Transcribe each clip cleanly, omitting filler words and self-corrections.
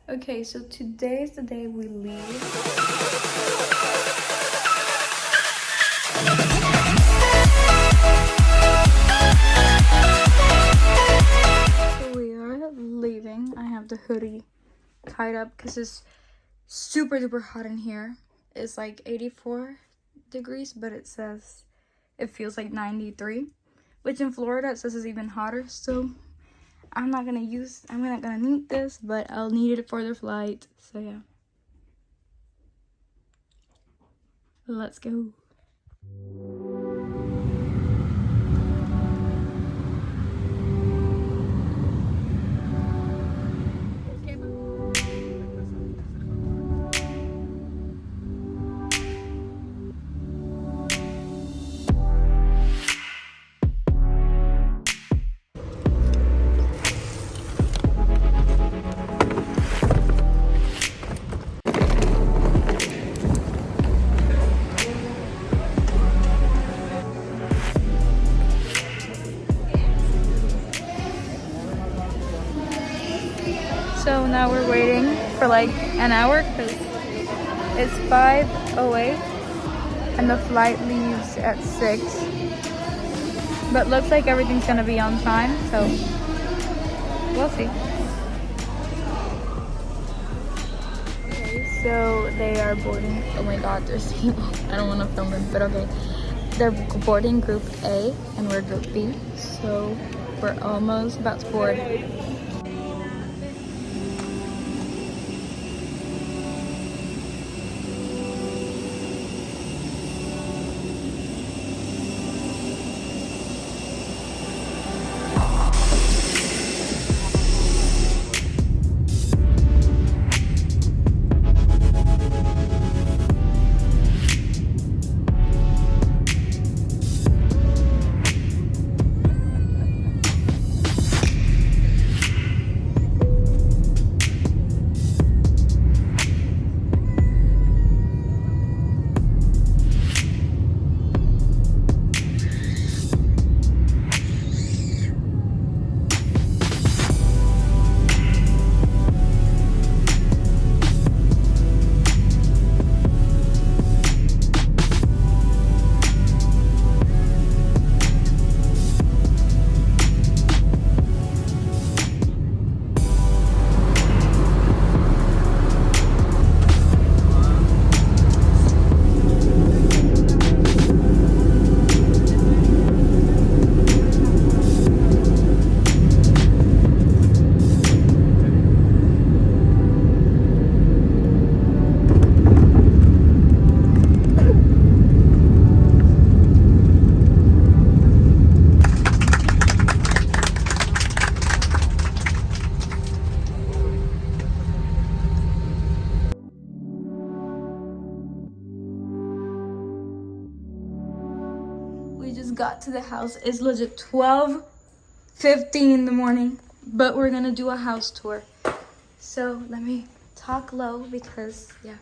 Okay, so today is the day we leave. So we are leaving. I have the hoodie tied up because it's super duper hot in here. It's like 84 degrees, but it feels like 93, which in Florida it says is even hotter. So I'm not gonna need this, but I'll need it for the flight. So yeah, let's go. So now we're waiting for like an hour because it's 5:08 and the flight leaves at 6. But looks like everything's gonna be on time, so we'll see. Okay, so they are boarding. Oh my god, there's people. I don't want to film them, but okay. They're boarding group A and we're group B, so we're almost about to board. We just got to the house. It's legit 12:15 in the morning, but we're gonna do a house tour. So let me talk low because yeah.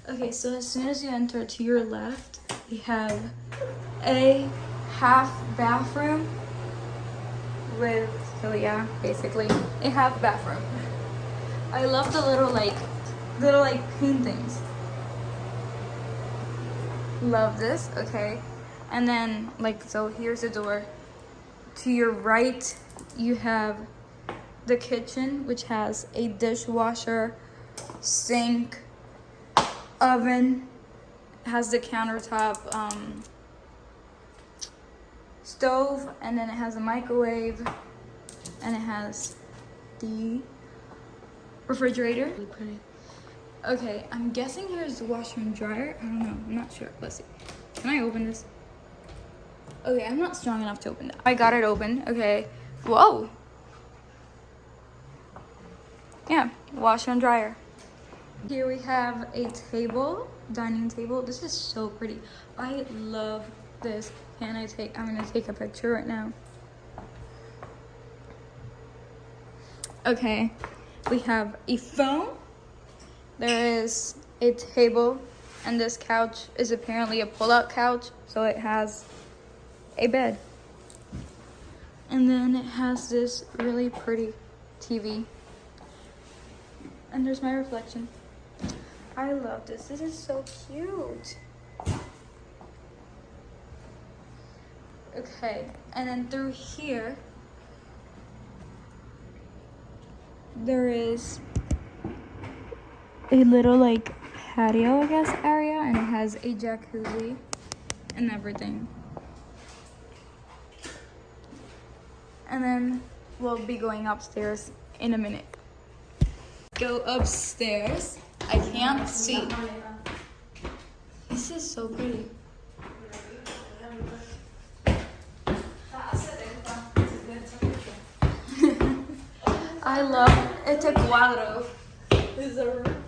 Okay, so as soon as you enter, to your left, we have a half bathroom with, so yeah, basically a half bathroom. I love the little paintings. Love this. Okay. And then, so here's the door. To your right, you have the kitchen, which has a dishwasher, sink, oven, has the countertop, stove, and then it has a microwave, and it has the refrigerator. Really pretty. Okay, I'm guessing here's the washer and dryer. I don't know. I'm not sure. Let's see. Can I open this? Okay, I'm not strong enough to open that. I got it open. Okay. Whoa. Yeah, washer and dryer. Here we have a table, dining table. This is so pretty. I love this. I'm gonna take a picture right now. Okay, we have a phone. There is a table, and this couch is apparently a pull-out couch, so it has a bed. And then it has this really pretty TV. And there's my reflection. I love this. This is so cute. Okay, and then through here, there is a little like patio, I guess, area, and it has a jacuzzi and everything. And then we'll be going upstairs in a minute. Go upstairs. I can't see. This is so pretty. I love este cuadro. Is there room?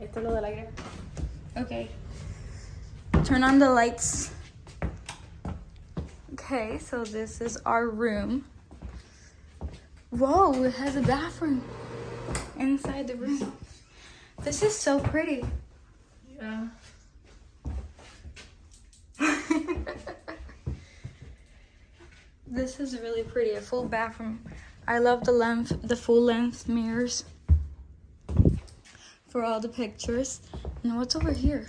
Esto es lo del aire. Okay. Turn on the lights. Okay, so this is our room. Whoa, it has a bathroom inside the room. This is so pretty. Yeah. This is really pretty, a full bathroom. I love the full length mirrors for all the pictures. And what's over here?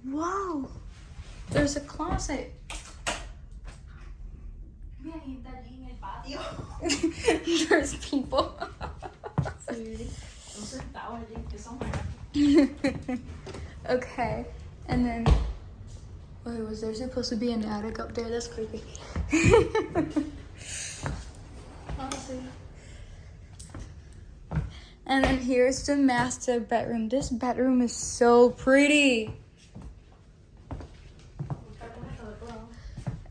Whoa, there's a closet. There's people. Okay, and then wait, was there supposed to be an attic up there? That's creepy. Honestly. And then here's the master bedroom. This bedroom is so pretty.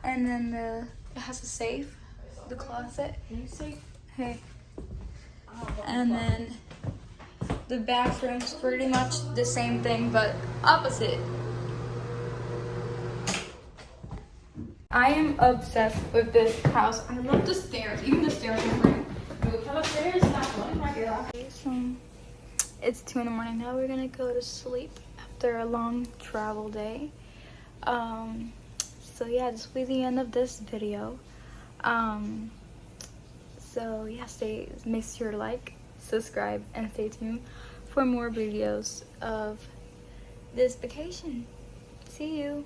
And then it has a safe, the closet. Hey. And then the bathroom's pretty much the same thing, but opposite. I am obsessed with this house. I love the stairs. Even the stairs are pretty. So it's 2 in the morning now. We're gonna go to sleep after a long travel day. So yeah, this will be the end of this video. So yeah, make sure to like, subscribe, and stay tuned for more videos of this vacation. See you.